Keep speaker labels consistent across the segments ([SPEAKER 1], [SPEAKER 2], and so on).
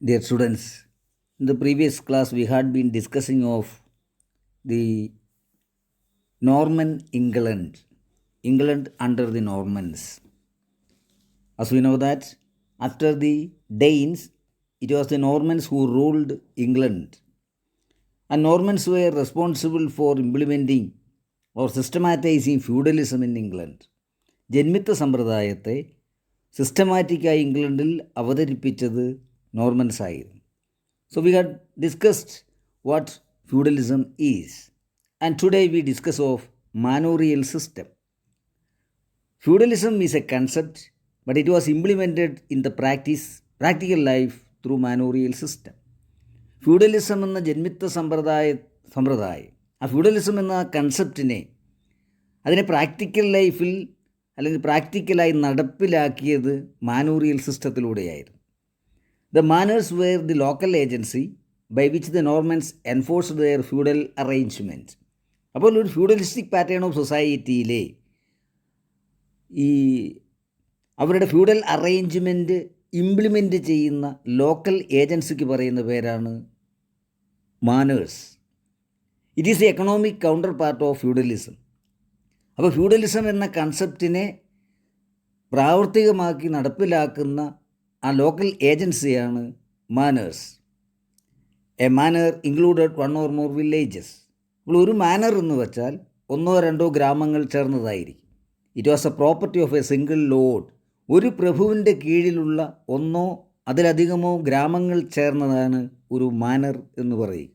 [SPEAKER 1] Dear students, in the previous class we had been discussing of the Norman England under the Normans. As we know that after the Danes, it was the Normans who ruled England, and Normans were responsible for implementing or systematizing feudalism in England. ജന്മിത്ത സമ്പ്രദായത്തെ സിസ്റ്റമാറ്റിക്കായി ഇംഗ്ലണ്ടിൽ അവതരിപ്പിച്ചത് Norman's ആയിരുന്നു. So we had discussed what feudalism is, and today we discuss of manorial system. Feudalism is a concept, but it was implemented in the practical life through manorial system. Feudalism എന്ന ജന്മിത്ത സമ്പ്രദായം ആ feudalism എന്ന കൺസെപ്റ്റിനെ അതിനെ practical ലൈഫിൽ അല്ലെങ്കിൽ പ്രാക്ടിക്കലായി നടപ്പിലാക്കിയത് മാനോറിയൽ സിസ്റ്റത്തിലൂടെയായിരുന്നു. The manors were the local agency by which the Normans enforced their feudal arrangement. അപ്പോൾ ഒരു ഫ്യൂഡലിസ്റ്റിക് പാറ്റേൺ ഓഫ് സൊസൈറ്റിയിലെ ഈ അവരുടെ ഫ്യൂഡൽ അറേഞ്ച്മെൻറ്റ് ഇംപ്ലിമെൻ്റ് ചെയ്യുന്ന ലോക്കൽ ഏജൻസിക്ക് പറയുന്ന പേരാണ് manors. It is the economic counterpart of feudalism. അപ്പോൾ ഫ്യൂഡലിസം എന്ന കൺസെപ്റ്റിനെ പ്രാവർത്തികമാക്കി നടപ്പിലാക്കുന്ന ആ ലോക്കൽ ഏജൻസിയാണ് manors. A manor included one or more villages. അപ്പോൾ ഒരു മാനർ എന്ന് വെച്ചാൽ ഒന്നോ രണ്ടോ ഗ്രാമങ്ങൾ ചേർന്നതായിരിക്കും. It was a property of a single lord. ഒരു പ്രഭുവിൻ്റെ കീഴിലുള്ള ഒന്നോ അതിലധികമോ ഗ്രാമങ്ങൾ ചേർന്നതാണ് ഒരു മാനർ എന്ന് പറയും.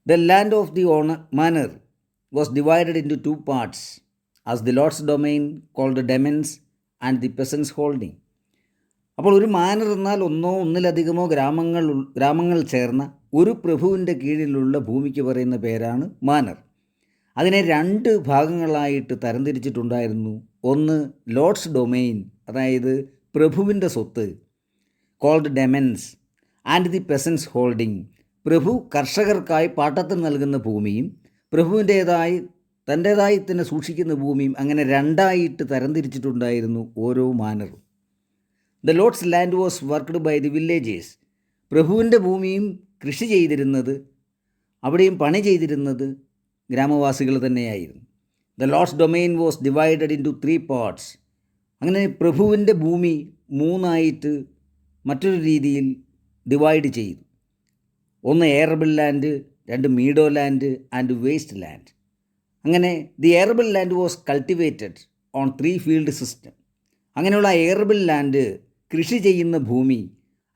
[SPEAKER 1] The land of the owner manor was divided into two parts as the Lord's domain called the demesnes and the peasants' holding. അപ്പോൾ ഒരു മാനർ എന്നാൽ ഒന്നോ ഒന്നിലധികമോ ഗ്രാമങ്ങൾ ചേർന്ന ഒരു പ്രഭുവിൻ്റെ കീഴിലുള്ള ഭൂമിക്ക് പറയുന്ന പേരാണ് മാനർ. അതിനെ രണ്ട് ഭാഗങ്ങളായിട്ട് തരംതിരിച്ചിട്ടുണ്ടായിരുന്നു. ഒന്ന് ലോർഡ്സ് ഡൊമെയിൻ, അതായത് പ്രഭുവിൻ്റെ സ്വത്ത്, called demesnes, and the peasants holding, പ്രഭു കർഷകർക്കായി പാട്ടത്തിന് നൽകുന്ന ഭൂമിയും തൻ്റേതായി തന്നെ സൂക്ഷിക്കുന്ന ഭൂമിയും, അങ്ങനെ രണ്ടായിട്ട് തരംതിരിച്ചിട്ടുണ്ടായിരുന്നു ഓരോ മാനറും. The lord's land was worked by the villagers. പ്രഭുവിൻ്റെ ഭൂമിയും കൃഷി ചെയ്തിരുന്നത്, അവിടെയും പണി ചെയ്തിരുന്നത് ഗ്രാമവാസികൾ തന്നെയായിരുന്നു. The lord's domain was divided into 3 parts. അങ്ങനെ പ്രഭുവിൻ്റെ ഭൂമി മൂന്നായിട്ട് മറ്റൊരു രീതിയിൽ ഡിവൈഡ് ചെയ്തു. ഒന്ന് എയറബിൾ ലാൻഡ്, രണ്ട് meadow land and waste land. അങ്ങനെ the arable land was cultivated on 3 field system. അങ്ങനെയുള്ള എയറബിൾ ലാൻഡ്, കൃഷി ചെയ്യുന്ന ഭൂമി,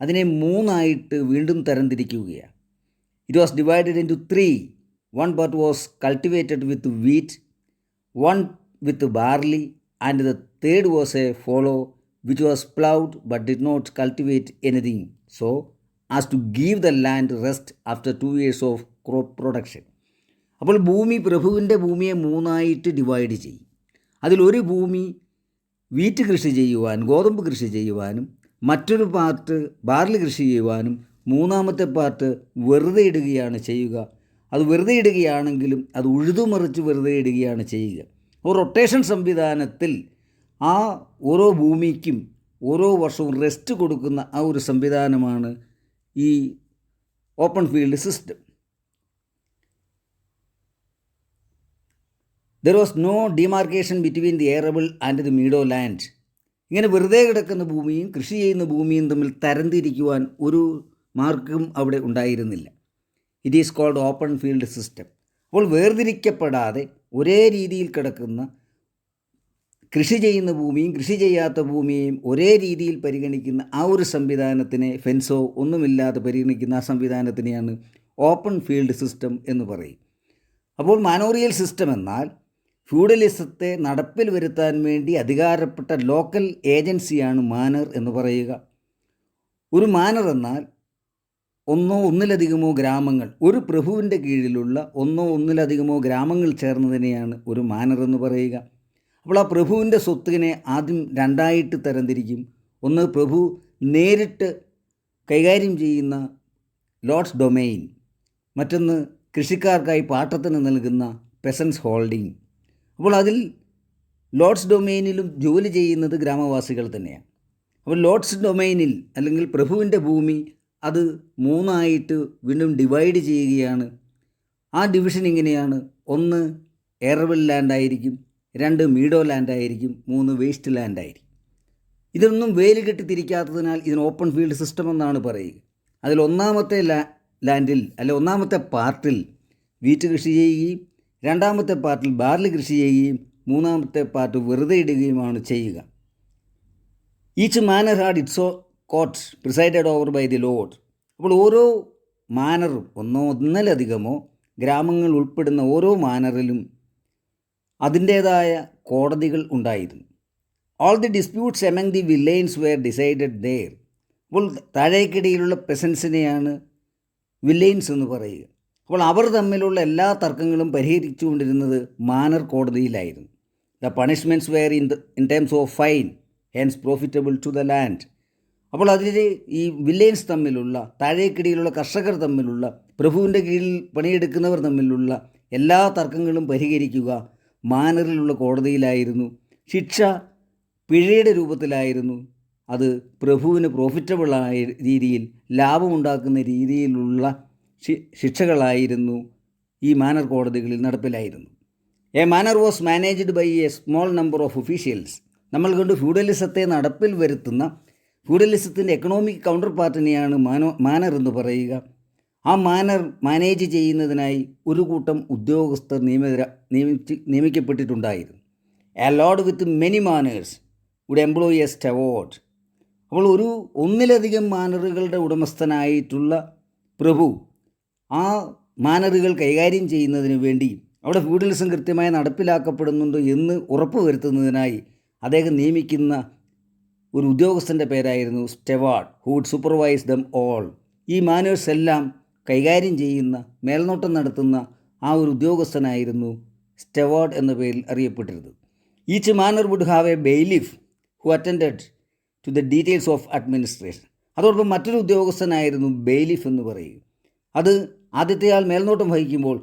[SPEAKER 1] അതിനെ മൂന്നായിട്ട് വീണ്ടും തരംതിരിക്കുകയാണ്. It was divided into 3. 1 part was cultivated with wheat, 1 with barley, and the third was a fallow which was ploughed but did not cultivate anything so as to give the land rest after 2 years of crop production. അപ്പോൾ പ്രഭുവിൻ്റെ ഭൂമിയെ മൂന്നായിട്ട് divide ചെയ്യും. അതിലൊരു ഭൂമി wheat കൃഷി ചെയ്യുവാൻ, ഗോതമ്പ് കൃഷി ചെയ്യുവാനും, മറ്റൊരു പാർട്ട് ബാർലി കൃഷി ചെയ്യുവാനും, മൂന്നാമത്തെ പാർട്ട് വെറുതെ ഇടുകയാണ് ചെയ്യുക. അത് വെറുതെ ഇടുകയാണെങ്കിലും അത് ഉഴുതുമറിച്ച് വെറുതെ ഇടുകയാണ് ചെയ്യുക. ഒരു റൊട്ടേഷൻ സംവിധാനത്തിൽ ആ ഓരോ ഭൂമിക്കും ഓരോ വർഷവും റെസ്റ്റ് കൊടുക്കുന്ന ആ ഒരു സംവിധാനമാണ് ഈ open field system. There was no demarcation between the arable and the meadow land. ഇങ്ങനെ വെറുതെ കിടക്കുന്ന ഭൂമിയും കൃഷി ചെയ്യുന്ന ഭൂമിയും തമ്മിൽ തരംതിരിക്കുവാൻ ഒരു മാർക്കും അവിടെ ഉണ്ടായിരുന്നില്ല. It is called open field system. അപ്പോൾ വേർതിരിക്കപ്പെടാതെ ഒരേ രീതിയിൽ കിടക്കുന്ന കൃഷി ചെയ്യുന്ന ഭൂമിയും കൃഷി ചെയ്യാത്ത ഭൂമിയെയും ഒരേ രീതിയിൽ പരിഗണിക്കുന്ന ആ ഒരു സംവിധാനത്തിനെ, ഫെൻസോ ഒന്നുമില്ലാതെ പരിഗണിക്കുന്ന ആ സംവിധാനത്തിനെയാണ് ഓപ്പൺ ഫീൽഡ് സിസ്റ്റം എന്ന് പറയും. അപ്പോൾ മാനോറിയൽ സിസ്റ്റം എന്നാൽ ഫ്യൂഡലിസത്തെ നടപ്പിൽ വരുത്താൻ വേണ്ടി അധികാരപ്പെട്ട ലോക്കൽ ഏജൻസിയാണ് മാനർ എന്ന് പറയുക. ഒരു മാനർ എന്നാൽ ഒന്നോ ഒന്നിലധികമോ ഗ്രാമങ്ങൾ, ഒരു പ്രഭുവിൻ്റെ കീഴിലുള്ള ഒന്നോ ഒന്നിലധികമോ ഗ്രാമങ്ങൾ ചേർന്നതിനെയാണ് ഒരു മാനർ എന്ന് പറയുക. അപ്പോൾ ആ പ്രഭുവിൻ്റെ സ്വത്തിനെ ആദ്യം രണ്ടായിട്ട് തരംതിരിക്കും. ഒന്ന് പ്രഭു നേരിട്ട് കൈകാര്യം ചെയ്യുന്ന ലോർഡ്സ് ഡൊമെയിൻ, മറ്റൊന്ന് കൃഷിക്കാർക്കായി പാട്ടത്തിന് നൽകുന്ന പെസൻസ് ഹോൾഡിംഗ്. അപ്പോൾ അതിൽ ലോർഡ്സ് ഡൊമെയിനിലും ജോലി ചെയ്യുന്നത് ഗ്രാമവാസികൾ തന്നെയാണ്. അപ്പോൾ ലോർഡ്സ് ഡൊമൈനിൽ അല്ലെങ്കിൽ പ്രഭുവിൻ്റെ ഭൂമി അത് മൂന്നായിട്ട് വീണ്ടും ഡിവൈഡ് ചെയ്യുകയാണ്. ആ ഡിവിഷൻ ഇങ്ങനെയാണ്: 1 എയർവെൽ ലാൻഡായിരിക്കും, 2 മീഡോ ലാൻഡായിരിക്കും, 3 വേസ്റ്റ് ലാൻഡായിരിക്കും. ഇതൊന്നും വേലി കെട്ടി തിരിക്കാത്തതിനാൽ ഇതിന് ഓപ്പൺ ഫീൽഡ് സിസ്റ്റം എന്നാണ് പറയുക. അതിൽ ഒന്നാമത്തെ ലാൻഡിൽ അല്ലെ ഒന്നാമത്തെ പാർട്ടിൽ വീറ്റ് കൃഷി ചെയ്യുകയും രണ്ടാമത്തെ പാർട്ടിൽ ബാർലി കൃഷി ചെയ്യുകയും മൂന്നാമത്തെ പാർട്ട് വെറുതെ ഇടുകയുമാണ് ചെയ്യുക. Each manor had its courts presided over by the lord. അപ്പോൾ ഓരോ മാനറും ഒന്നിലധികമോ ഗ്രാമങ്ങൾ ഉൾപ്പെടുന്ന ഓരോ മാനറിലും അതിൻ്റേതായ കോടതികൾ ഉണ്ടായിരുന്നു. All the disputes among the village were decided there. അപ്പോൾ താഴേക്കിടയിലുള്ള പെസൻസിനെയാണ് വില്ലേജ് എന്ന് പറയുക. അപ്പോൾ അവർ തമ്മിലുള്ള എല്ലാ തർക്കങ്ങളും പരിഹരിച്ചുകൊണ്ടിരുന്നത് മാനർ കോടതിയിലായിരുന്നു. The punishments were in terms of fine, hence profitable to the land. അപ്പോൾ അതിൽ ഈ വില്ലേജ് തമ്മിലുള്ള, താഴേക്കിടയിലുള്ള കർഷകർ തമ്മിലുള്ള, പ്രഭുവിൻ്റെ കീഴിൽ പണിയെടുക്കുന്നവർ തമ്മിലുള്ള എല്ലാ തർക്കങ്ങളും പരിഹരിക്കുക മാനറിലുള്ള കോടതിയിലായിരുന്നു. ശിക്ഷ പിഴയുടെ രൂപത്തിലായിരുന്നു. അത് പ്രഭുവിന് പ്രോഫിറ്റബിളായ രീതിയിൽ, ലാഭമുണ്ടാക്കുന്ന രീതിയിലുള്ള ശിക്ഷകളായിരുന്നു ഈ മാനർ കോടതികളിൽ നടപ്പിലായിരുന്നു. A manor was managed by a small number of officials. നമ്മൾ കൊണ്ട് ഫ്യൂഡലിസത്തെ നടപ്പിൽ വരുത്തുന്ന ഫ്യൂഡലിസത്തിൻ്റെ എക്കണോമിക് കൗണ്ടർ പാർട്ടിനെയാണ് മാനർ എന്ന് പറയുക. ആ മാനർ മാനേജ് ചെയ്യുന്നതിനായി ഒരു കൂട്ടം ഉദ്യോഗസ്ഥർ നിയമിക്കപ്പെട്ടിട്ടുണ്ടായിരുന്നു. A lord with many manors would employ a steward. അപ്പോൾ ഒന്നിലധികം മാനറുകളുടെ ഉടമസ്ഥനായിട്ടുള്ള പ്രഭു ആ മാനറുകൾ കൈകാര്യം ചെയ്യുന്നതിന് വേണ്ടി അവിടെ ഫ്യൂഡലിസം കൃത്യമായി നടപ്പിലാക്കപ്പെടുന്നുണ്ട് എന്ന് ഉറപ്പുവരുത്തുന്നതിനായി അദ്ദേഹം നിയമിക്കുന്ന ഒരു ഉദ്യോഗസ്ഥൻ്റെ പേരായിരുന്നു steward, who would supervise them all. ഈ മാനേഴ്സ് എല്ലാം കൈകാര്യം ചെയ്യുന്ന, മേൽനോട്ടം നടത്തുന്ന ആ ഒരു ഉദ്യോഗസ്ഥനായിരുന്നു സ്റ്റെവാർഡ് എന്ന പേരിൽ അറിയപ്പെട്ടിരുന്നത്. Each manor would have a bailiff who attended to the details of administration. അതോടൊപ്പം മറ്റൊരു ഉദ്യോഗസ്ഥനായിരുന്നു ബെയിലിഫ് എന്ന് പറയുക. അത് ആദ്യത്തെയാൾ മേൽനോട്ടം വഹിക്കുമ്പോൾ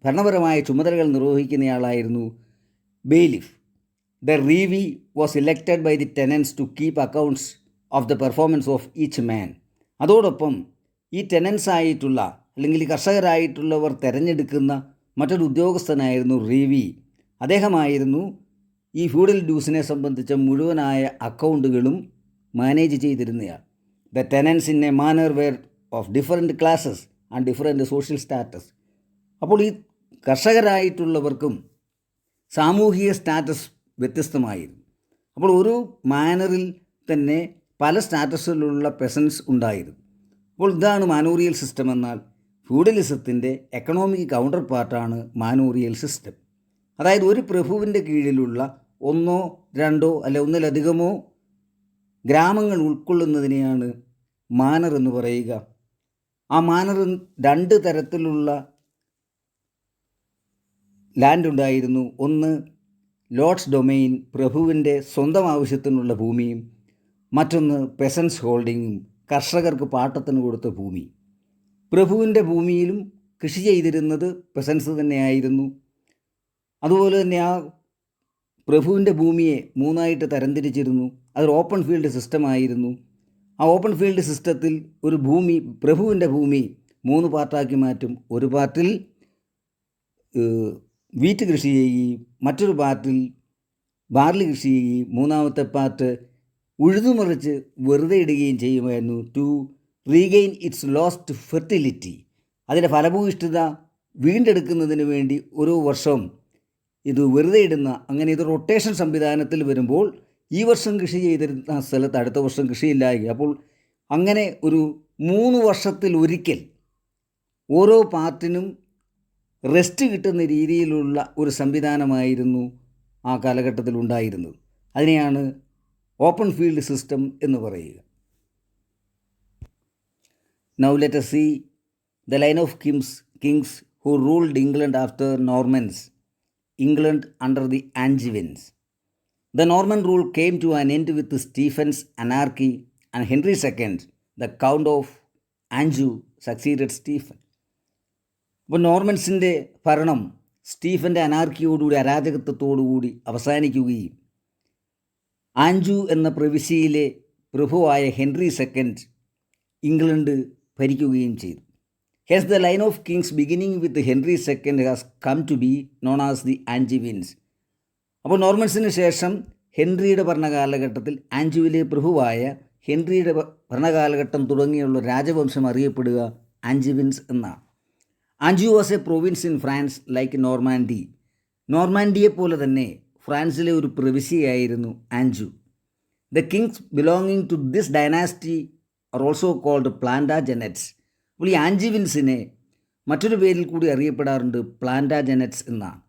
[SPEAKER 1] ഭരണപരമായ ചുമതലകൾ നിർവഹിക്കുന്നയാളായിരുന്നു bailiff. The reeve was elected by the tenants to keep accounts of the performance of each man. അതോടൊപ്പം ഈ ടെനൻസ് ആയിട്ടുള്ള അല്ലെങ്കിൽ കർഷകരായിട്ടുള്ളവർ തിരഞ്ഞെടുക്കുന്ന മറ്റൊരു ഉദ്യോഗസ്ഥനായിരുന്നു റീവി. അദ്ദേഹമായിരുന്നു ഈ ഫ്യൂഡൽ ഡ്യൂസിനെ സംബന്ധിച്ച മുഴുവനായ അക്കൗണ്ടുകളും മാനേജ് ചെയ്തിരുന്നയാൾ. The tenants in a manor were of different classes and different social status. അപ്പോൾ ഈ കർഷകരായിട്ടുള്ളവർക്കും സാമൂഹിക സ്റ്റാറ്റസ് വ്യത്യസ്തമായിരുന്നു. അപ്പോൾ ഒരു മാനറിൽ തന്നെ പല സ്റ്റാറ്റസിലുള്ള പെസൻസ് ഉണ്ടായിരുന്നു. അപ്പോൾ ഇതാണ് മാനൂറിയൽ സിസ്റ്റം. എന്നാൽ ഫ്യൂഡലിസത്തിൻ്റെ എക്കണോമിക് കൗണ്ടർ പാർട്ടാണ് മാനൂറിയൽ സിസ്റ്റം. അതായത് ഒരു പ്രഭുവിൻ്റെ കീഴിലുള്ള ഒന്നോ രണ്ടോ അല്ലെ ഒന്നിലധികമോ ഗ്രാമങ്ങൾ ഉൾക്കൊള്ളുന്നതിനെയാണ് മാനർ എന്ന് പറയുക. ആ മാനറിൽ 2 തരത്തിലുള്ള ലാൻഡ് ഉണ്ടായിരുന്നു. ഒന്ന് ലോർഡ്സ് ഡൊമൈൻ, പ്രഭുവിൻ്റെ സ്വന്തം ആവശ്യത്തിനുള്ള ഭൂമിയും, മറ്റൊന്ന് പെസൻസ് ഹോൾഡിങ്ങും, കർഷകർക്ക് പാട്ടത്തിന് കൊടുത്ത ഭൂമി. പ്രഭുവിൻ്റെ ഭൂമിയിലും കൃഷി ചെയ്തിരുന്നത് പെസൻസ് തന്നെയായിരുന്നു. അതുപോലെ തന്നെ ആ പ്രഭുവിൻ്റെ ഭൂമിയെ 3ആയിട്ട് തരംതിരിച്ചിരുന്നു. അതൊരു ഓപ്പൺ ഫീൽഡ് സിസ്റ്റമായിരുന്നു. ആ ഓപ്പൺ ഫീൽഡ് സിസ്റ്റത്തിൽ ഒരു പ്രഭുവിൻ്റെ ഭൂമി 3 പാർട്ടാക്കി മാറ്റും. ഒരു പാർട്ടിൽ വീറ്റ് കൃഷി ചെയ്യുകയും മറ്റൊരു പാർട്ടിൽ ബാർലി കൃഷി ചെയ്യുകയും മൂന്നാമത്തെ പാർട്ട് ഉഴുതുമറിച്ച് വെറുതെ ഇടുകയും ചെയ്യുമായിരുന്നു. To regain its lost fertility. അതിൻ്റെ ഫലഭൂയിഷ്ഠത വീണ്ടെടുക്കുന്നതിന് വേണ്ടി ഓരോ വർഷം ഇത് വെറുതെ ഇടുന്ന, അങ്ങനെ ഇത് റൊട്ടേഷൻ സംവിധാനത്തിൽ വരുമ്പോൾ ഈ വർഷം കൃഷി ചെയ്തിരുന്ന സ്ഥലത്ത് അടുത്ത വർഷം കൃഷിയില്ലായി. അപ്പോൾ അങ്ങനെ ഒരു 3 വർഷത്തിൽ ഒരിക്കൽ ഓരോ പാർട്ടിനും റെസ്റ്റ് കിട്ടുന്ന രീതിയിലുള്ള ഒരു സംവിധാനമായിരുന്നു ആ കാലഘട്ടത്തിൽ ഉണ്ടായിരുന്നത്. അതിനെയാണ് ഓപ്പൺ ഫീൽഡ് സിസ്റ്റം എന്ന് പറയുക. Now let us see the line of kings who ruled England after Normans, England under the Angevins. The Norman rule came to an end with Stephen's anarchy, and Henry II, the Count of Anjou, succeeded Stephen. അപ്പോൾ നോർമൻസിൻ്റെ ഭരണം സ്റ്റീഫൻ്റെ അനാർക്കിയോടുകൂടി, അരാജകത്വത്തോടുകൂടി അവസാനിക്കുകയും Anjou എന്ന പ്രവിശ്യയിലെ പ്രഭുവായ Henry second England ഭരിക്കുകയും ചെയ്തു. Hence the line of kings beginning with Henry second has come to be known as the Angevins. അപ്പോൾ നോർമൻസിന് ശേഷം ഹെൻറിയുടെ ഭരണകാലഘട്ടത്തിൽ ആഞ്ചുവിലെ പ്രഭുവായ ഹെൻറിയുടെ ഭരണകാലഘട്ടം തുടങ്ങിയുള്ള രാജവംശം അറിയപ്പെടുക ആഞ്ചുവിൻസ് എന്നാണ്. Anjou was a province in France like Normandy. നോർമാൻഡിയെ പോലെ തന്നെ ഫ്രാൻസിലെ ഒരു പ്രവിശ്യയായിരുന്നു Anjou. The kings belonging to this dynasty are also called Plantagenets. അപ്പോൾ ഈ ആഞ്ചുവിൻസിനെ മറ്റൊരു പേരിൽ കൂടി അറിയപ്പെടാറുണ്ട് പ്ലാന്റാജെനറ്റ്സ് എന്നാണ്.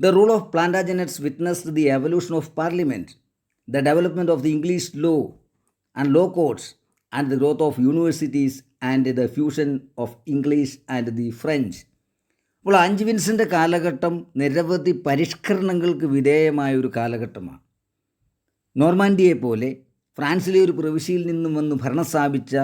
[SPEAKER 1] The rule of Plantagenets witnessed the evolution of Parliament, the development of the English law and law courts, and the growth of universities and the fusion of English and the French. അപ്പോൾ ആഞ്ചുവിൻസിൻ്റെ കാലഘട്ടം നിരവധി പരിഷ്കരണങ്ങൾക്ക് വിധേയമായ ഒരു കാലഘട്ടമാണ്. നോർമാൻഡിയെ പോലെ ഫ്രാൻസിലെ ഒരു പ്രവിശ്യയിൽ നിന്നും വന്ന് ഭരണം സ്ഥാപിച്ച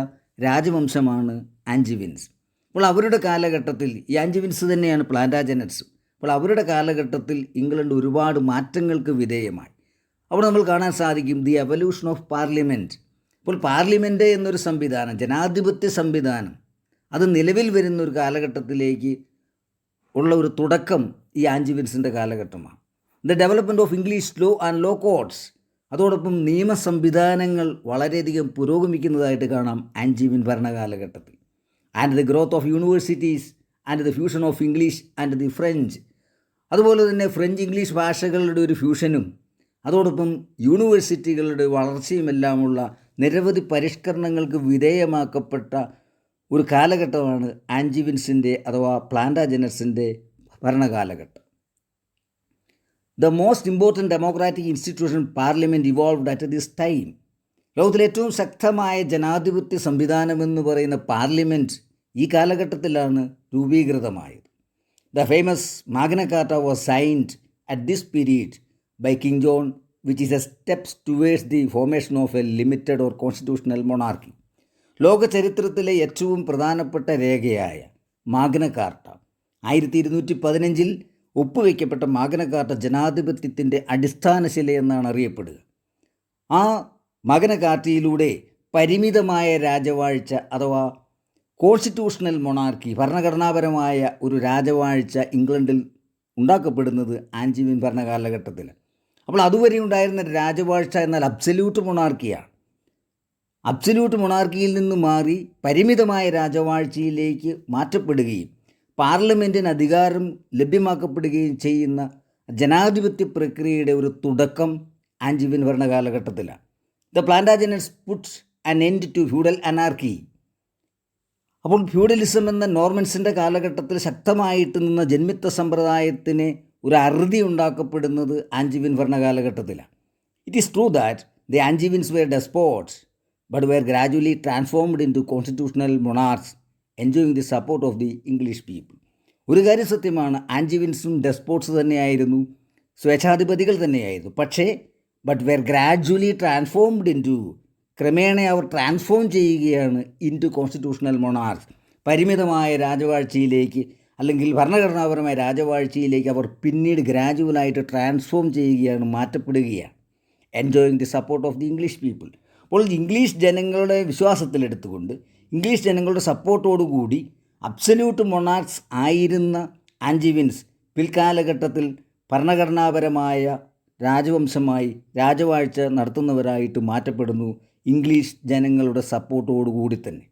[SPEAKER 1] രാജവംശമാണ് ആഞ്ചുവിൻസ്. അപ്പോൾ അവരുടെ കാലഘട്ടത്തിൽ ഈ ആഞ്ചുവിൻസ് തന്നെയാണ് പ്ലാന്റാജെനറ്റ്സ്. അപ്പോൾ അവരുടെ കാലഘട്ടത്തിൽ ഇംഗ്ലണ്ട് ഒരുപാട് മാറ്റങ്ങൾക്ക് വിധേയമായി. അവിടെ നമ്മൾ കാണാൻ സാധിക്കും ദി എവല്യൂഷൻ ഓഫ് പാർലമെൻറ്റ്. അപ്പോൾ പാർലമെൻറ്റ് എന്നൊരു സംവിധാനം, ജനാധിപത്യ സംവിധാനം, അത് നിലവിൽ വരുന്ന ഒരു കാലഘട്ടത്തിലേക്ക് ഉള്ള ഒരു തുടക്കം ഈ ആഞ്ചുവിൻസിൻ്റെ കാലഘട്ടമാണ്. The development of English law and law codes, അതോടൊപ്പം നിയമ സംവിധാനങ്ങൾ വളരെയധികം പുരോഗമിക്കുന്നതായിട്ട് കാണാം ആഞ്ചുവിൻ ഭരണകാലഘട്ടത്തിൽ. And the growth of universities and the fusion of English and the French, അതുപോലെ തന്നെ ഫ്രഞ്ച് ഇംഗ്ലീഷ് ഭാഷകളുടെ ഒരു ഫ്യൂഷനും അതോടൊപ്പം യൂണിവേഴ്സിറ്റികളുടെ വളർച്ചയുമെല്ലാമുള്ള നിരവധി പരിഷ്കരണങ്ങൾക്ക് വിധേയമാക്കപ്പെട്ട ഒരു കാലഘട്ടമാണ് ആഞ്ചുവിൻസിൻ്റെ അഥവാ പ്ലാന്റാജെനറ്റ്സിൻ്റെ ഭരണകാലഘട്ടം. The most important democratic institution parliament evolved at this time. ലോകത്തിലെ ഏറ്റവും ശക്തമായ ജനാധിപത്യ സംവിധാനമെന്ന് പറയുന്ന പാർലമെൻറ്റ് ഈ കാലഘട്ടത്തിലാണ് രൂപീകൃതമായത്. The famous Magna Carta was signed at this period by King John, which is a step towards the formation of a limited or constitutional monarchy. ലോക ചരിത്രത്തിലെ ഏറ്റവും പ്രധാനപ്പെട്ട രേഖയായ മാഗ്ന കാർട്ട 1215 ഒപ്പുവയ്ക്കപ്പെട്ട മാഗ്ന കാർട്ട ജനാധിപത്യത്തിൻ്റെ അടിസ്ഥാനശിലയെന്നാണ് അറിയപ്പെടുക. ആ മാഗ്ന കാർട്ടയിലൂടെ പരിമിതമായ രാജവാഴ്ച അഥവാ കോൺസ്റ്റിറ്റ്യൂഷണൽ മൊണാർക്കി, ഭരണഘടനാപരമായ ഒരു രാജവാഴ്ച ഇംഗ്ലണ്ടിൽ ഉണ്ടാക്കപ്പെടുന്നത് ആഞ്ചുവിൻ ഭരണകാലഘട്ടത്തിൽ. അപ്പോൾ അതുവരെ ഉണ്ടായിരുന്ന രാജവാഴ്ച എന്നാൽ അബ്സല്യൂട്ട് മൊണാർക്കിയാണ്. അബ്സല്യൂട്ട് മൊണാർക്കിയിൽ നിന്ന് മാറി പരിമിതമായ രാജവാഴ്ചയിലേക്ക് മാറ്റപ്പെടുകയും പാർലമെൻറ്റിന് അധികാരം ലഭ്യമാക്കപ്പെടുകയും ചെയ്യുന്ന ജനാധിപത്യ പ്രക്രിയയുടെ ഒരു തുടക്കം ആഞ്ചുവിൻ ഭരണകാലഘട്ടത്തിലാണ്. The Plantagenets puts an end to feudal anarchy. അപ്പോൾ ഫ്യൂഡലിസം എന്ന നോർമൻസിൻ്റെ കാലഘട്ടത്തിൽ ശക്തമായിട്ട് നിന്ന ജന്മിത്വ സമ്പ്രദായത്തിന് ഒരു അറുതി ഉണ്ടാക്കപ്പെടുന്നത് ആഞ്ചുവിൻ ഭരണകാലഘട്ടത്തിലാണ്. It is true that the Angevins were despots but were gradually transformed into constitutional monarchs enjoying the support of the English people. ഒരു കാര്യം സത്യമാണ്, ആഞ്ചുവിൻസും ഡെസ്പോട്സ് തന്നെയായിരുന്നു, സ്വേച്ഛാധിപതികൾ തന്നെയായിരുന്നു. പക്ഷേ but were gradually transformed into, ക്രമേണ അവർ ട്രാൻസ്ഫോം ചെയ്യുകയാണ് ഇൻ ടു കോൺസ്റ്റിറ്റ്യൂഷണൽ മൊണാർക്സ്. പരിമിതമായ രാജവാഴ്ചയിലേക്ക് അല്ലെങ്കിൽ ഭരണഘടനാപരമായ രാജവാഴ്ചയിലേക്ക് അവർ പിന്നീട് ഗ്രാജുവലായിട്ട് ട്രാൻസ്ഫോം ചെയ്യുകയാണ്, മാറ്റപ്പെടുകയാണ്. Enjoying the support of the English people. അപ്പോൾ ഇംഗ്ലീഷ് ജനങ്ങളുടെ വിശ്വാസത്തിലെടുത്തുകൊണ്ട് ഇംഗ്ലീഷ് ജനങ്ങളുടെ സപ്പോർട്ടോടുകൂടി അബ്സല്യൂട്ട് മൊണാർക്സ് ആയിരുന്ന ആഞ്ചുവിൻസ് പിൽക്കാലഘട്ടത്തിൽ ഭരണഘടനാപരമായ രാജവംശമായി രാജവാഴ്ച നടത്തുന്നവരായിട്ട് മാറ്റപ്പെടുന്നു ഇംഗ്ലീഷ് ജനങ്ങളുടെ സപ്പോർട്ടോടുകൂടി തന്നെ.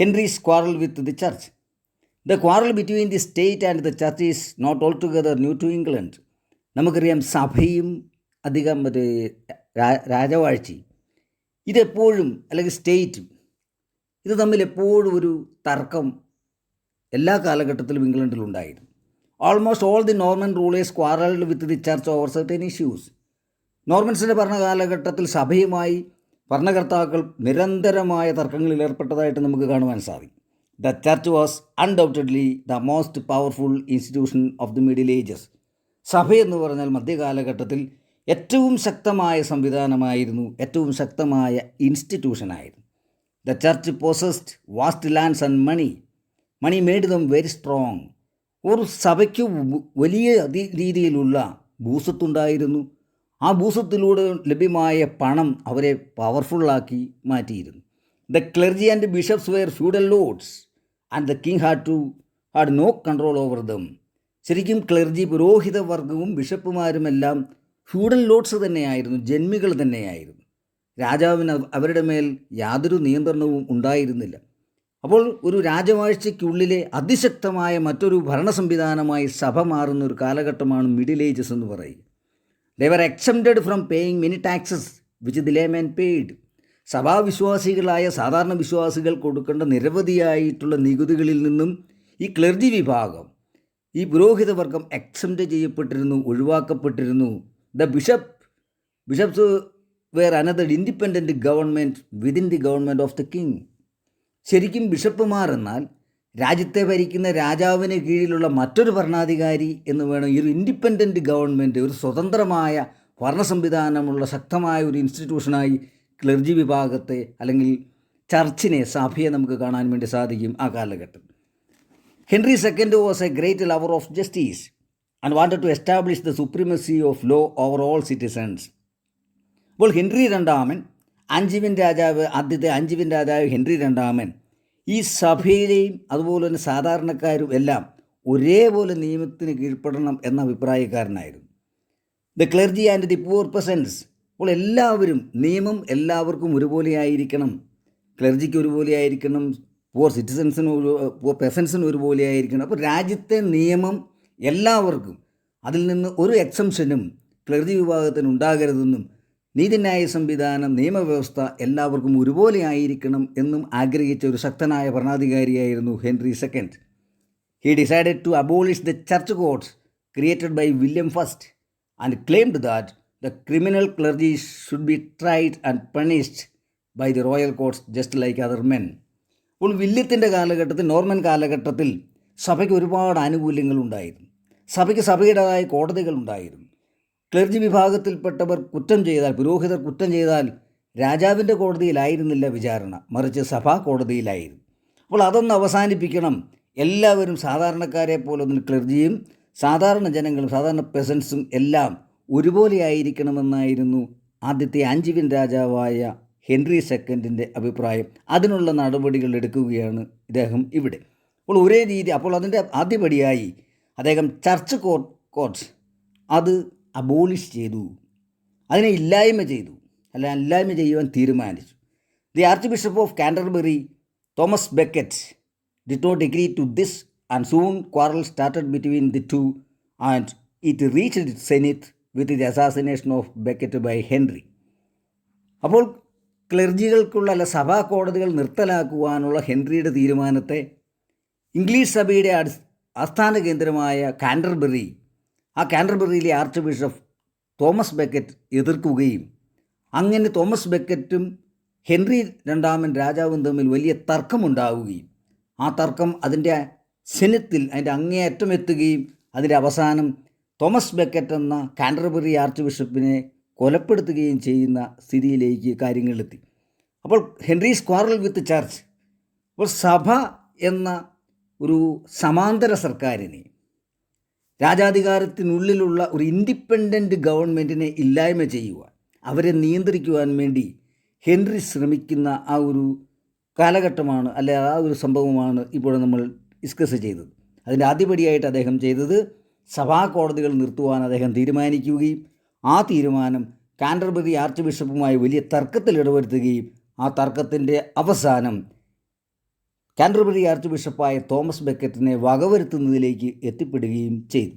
[SPEAKER 1] Henry's quarrel with the church. The quarrel between the state and the church is not altogether new to England. നമുക്കറിയാം സഭയും അധികം രാജവാഴ്ചയും ഇതെപ്പോഴും അല്ലെങ്കിൽ സ്റ്റേറ്റും ഇത് തമ്മിൽ എപ്പോഴും ഒരു തർക്കം എല്ലാ കാലഘട്ടത്തിലും ഇംഗ്ലണ്ടിലുണ്ടായിരുന്നു. Almost all the Norman rulers quarrelled with the church over certain issues. നോർമൻസിൻ്റെ ഭരണകാലഘട്ടത്തിൽ സഭയുമായി ഭരണകർത്താക്കൾ നിരന്തരമായ തർക്കങ്ങളിൽ ഏർപ്പെട്ടതായിട്ട് നമുക്ക് കാണുവാൻ സാധിക്കും. The church was undoubtedly the most powerful institution of the middle ages. സഭയെന്ന് പറഞ്ഞാൽ മധ്യകാലഘട്ടത്തിൽ ഏറ്റവും ശക്തമായ സംവിധാനമായിരുന്നു, ഏറ്റവും ശക്തമായ ഇൻസ്റ്റിറ്റ്യൂഷനായിരുന്നു. The church possessed vast lands and money made them very strong. ഒരു സഭയ്ക്ക് വലിയ രീതിയിലുള്ള ഭൂസ്വത്തുണ്ടായിരുന്നു. ആ ഭൂസ്വത്തിലൂടെ ലഭ്യമായ പണം അവരെ പവർഫുള്ളാക്കി മാറ്റിയിരുന്നു. The clergy and bishops were feudal lords and the king had no control over them. ശരിക്കും ക്ലർജി, പുരോഹിത വർഗവും ബിഷപ്പുമാരുമെല്ലാം ഫ്യൂഡൽ ലോഡ്സ് തന്നെയായിരുന്നു, ജന്മികൾ തന്നെയായിരുന്നു. രാജാവിന് അവരുടെ മേൽ യാതൊരു നിയന്ത്രണവും ഉണ്ടായിരുന്നില്ല. അപ്പോൾ ഒരു രാജവാഴ്ചയ്ക്കുള്ളിലെ അതിശക്തമായ മറ്റൊരു ഭരണ സംവിധാനമായി സഭ മാറുന്ന ഒരു കാലഘട്ടമാണ് മിഡിൽ ഏജസ് എന്ന് പറയുക. They were exempted from paying many taxes which the laymen paid. സഭാവിശ്വാസികളായ സാധാരണ വിശ്വാസികൾ കൊടുക്കേണ്ട നിരവധിയായിട്ടുള്ള നികുതികളിൽ നിന്നും ഈ ക്ലർജി വിഭാഗം, ഈ പുരോഹിത വർഗം എക്സംപ്റ്റ് ചെയ്യപ്പെട്ടിരുന്നു, ഒഴിവാക്കപ്പെട്ടിരുന്നു. The bishops were another independent government within the government of the king. ശരിക്കും ബിഷപ്പുമാർ എന്നാൽ രാജ്യത്തെ ഭരിക്കുന്ന രാജാവിന് കീഴിലുള്ള മറ്റൊരു ഭരണാധികാരി എന്ന് വേണം. ഈ ഒരു ഇൻഡിപെൻഡൻറ്റ് ഗവൺമെൻറ്, ഒരു സ്വതന്ത്രമായ ഭരണ സംവിധാനമുള്ള ശക്തമായ ഒരു ഇൻസ്റ്റിറ്റ്യൂഷനായി ക്ലർജി വിഭാഗത്തെ അല്ലെങ്കിൽ ചർച്ചിനെ, സഭയെ നമുക്ക് കാണാൻ വേണ്ടി സാധിക്കും ആ കാലഘട്ടം. Henry second was a great lover of justice and wanted to establish the supremacy of law over all citizens. അപ്പോൾ ഹെൻറി രണ്ടാമൻ, ആദ്യത്തെ അഞ്ചുവിൻ രാജാവ് ഹെൻറി രണ്ടാമൻ ഈ സഭയിലെയും അതുപോലെ തന്നെ സാധാരണക്കാരും എല്ലാം ഒരേപോലെ നിയമത്തിന് കീഴ്പ്പെടണം എന്ന അഭിപ്രായക്കാരനായിരുന്നു. The clergy and the poor peasants. അപ്പോൾ എല്ലാവരും, നിയമം എല്ലാവർക്കും ഒരുപോലെയായിരിക്കണം. ക്ലർജിക്ക് ഒരുപോലെയായിരിക്കണം, പുവർ പെസൻസിന് ഒരുപോലെയായിരിക്കണം. അപ്പോൾ രാജ്യത്തെ നിയമം എല്ലാവർക്കും, അതിൽ നിന്ന് ഒരു എക്സംഷനും ക്ലർജി വിഭാഗത്തിന് ഉണ്ടാകരുതെന്നും നീതിന്യായ സംവിധാനം, നിയമവ്യവസ്ഥ എല്ലാവർക്കും ഒരുപോലെ ആയിരിക്കണം എന്നും ആഗ്രഹിച്ച ഒരു ശക്തനായ ഭരണാധികാരിയായിരുന്നു Henry second. He decided to abolish the church courts created by William first and claimed that the criminal clergy should be tried and punished by the royal courts just like other men. അപ്പോൾ വില്യത്തിൻ്റെ കാലഘട്ടത്തിൽ, Norman കാലഘട്ടത്തിൽ സഭയ്ക്ക് ഒരുപാട് ആനുകൂല്യങ്ങളുണ്ടായിരുന്നു. സഭയ്ക്ക് സഭയുടേതായ കോടതികളുണ്ടായിരുന്നു. Clergy വിഭാഗത്തിൽപ്പെട്ടവർ കുറ്റം ചെയ്താൽ, പുരോഹിതർ കുറ്റം ചെയ്താൽ രാജാവിൻ്റെ കോടതിയിലായിരുന്നില്ല വിചാരണ, മറിച്ച് സഭാ കോടതിയിലായിരുന്നു. അപ്പോൾ അതൊന്ന് അവസാനിപ്പിക്കണം, എല്ലാവരും സാധാരണക്കാരെ പോലെ ഒന്ന് ക്ലർജിയും സാധാരണ ജനങ്ങളും സാധാരണ പെസൻസും എല്ലാം ഒരുപോലെ ആയിരിക്കണമെന്നായിരുന്നു ആദ്യത്തെ അഞ്ചുവിൻ രാജാവായ ഹെൻറി സെക്കൻഡിൻ്റെ അഭിപ്രായം. അതിനുള്ള നടപടികൾ എടുക്കുകയാണ് ഇദ്ദേഹം ഇവിടെ. അപ്പോൾ ഒരേ രീതി, അപ്പോൾ അതിൻ്റെ ആദ്യപടിയായി അദ്ദേഹം ചർച്ച് കോഡ്സ് അത് അബോളിഷ് ചെയ്തു, അതിനെ ഇല്ലായ്മ ചെയ്യുവാൻ തീരുമാനിച്ചു. The archbishop of Canterbury Thomas Becket did not agree to this and soon quarrel started between the two and it reached it zenith with the assassination of Becket by Henry. അപ്പോൾ ക്ലർജികൾക്കുള്ള സഭാ കോടതികൾ നിർത്തലാക്കുവാനുള്ള ഹെൻറിയുടെ തീരുമാനത്തെ English സഭയുടെ ആസ്ഥാന കേന്ദ്രമായ കാൻറ്റർബറിയിലെ arch bishop Thomas Beckett എതിർക്കുകയും അങ്ങനെ തോമസ് ബെക്കറ്റും ഹെൻറി രണ്ടാമൻ രാജാവും തമ്മിൽ വലിയ തർക്കമുണ്ടാവുകയും ആ തർക്കം അതിൻ്റെ സെനത്തിൽ അതിൻ്റെ അങ്ങേയറ്റം എത്തുകയും അതിൻ്റെ അവസാനം തോമസ് ബെക്കറ്റ് എന്ന കാൻറ്റർബറി ആർച്ച് ബിഷപ്പിനെ കൊലപ്പെടുത്തുകയും ചെയ്യുന്ന സ്ഥിതിയിലേക്ക് കാര്യങ്ങളെത്തി. അപ്പോൾ ഹെൻറീസ് ക്വാറൽ വിത്ത് ചർച്ച്, അപ്പോൾ സഭ എന്ന ഒരു സമാന്തര സർക്കാരിനെ, രാജാധികാരത്തിനുള്ളിലുള്ള ഒരു ഇൻഡിപെൻഡൻറ്റ് ഗവൺമെൻറ്റിനെ ഇല്ലായ്മ ചെയ്യുവാൻ, അവരെ നിയന്ത്രിക്കുവാൻ വേണ്ടി ഹെൻറി ശ്രമിക്കുന്ന ആ ഒരു കാലഘട്ടമാണ്, അല്ലെ ആ ഒരു സംഭവമാണ് ഇപ്പോൾ നമ്മൾ ഡിസ്കസ് ചെയ്തത്. അതിൻ്റെ ആദ്യപടിയായിട്ട് അദ്ദേഹം ചെയ്തത് സഭാ കോടതികൾ നിർത്തുവാൻ അദ്ദേഹം തീരുമാനിക്കുകയും ആ തീരുമാനം കാൻറ്റർബറി ആർച്ച് ബിഷപ്പുമായി വലിയ തർക്കത്തിൽ ഇടവരുത്തുകയും ആ തർക്കത്തിൻ്റെ അവസാനം കാൻറ്റർബറി ആർച്ച് ബിഷപ്പായ തോമസ് ബെക്കറ്റിനെ വകവരുത്തുന്നതിലേക്ക് എത്തിപ്പെടുകയും ചെയ്തു.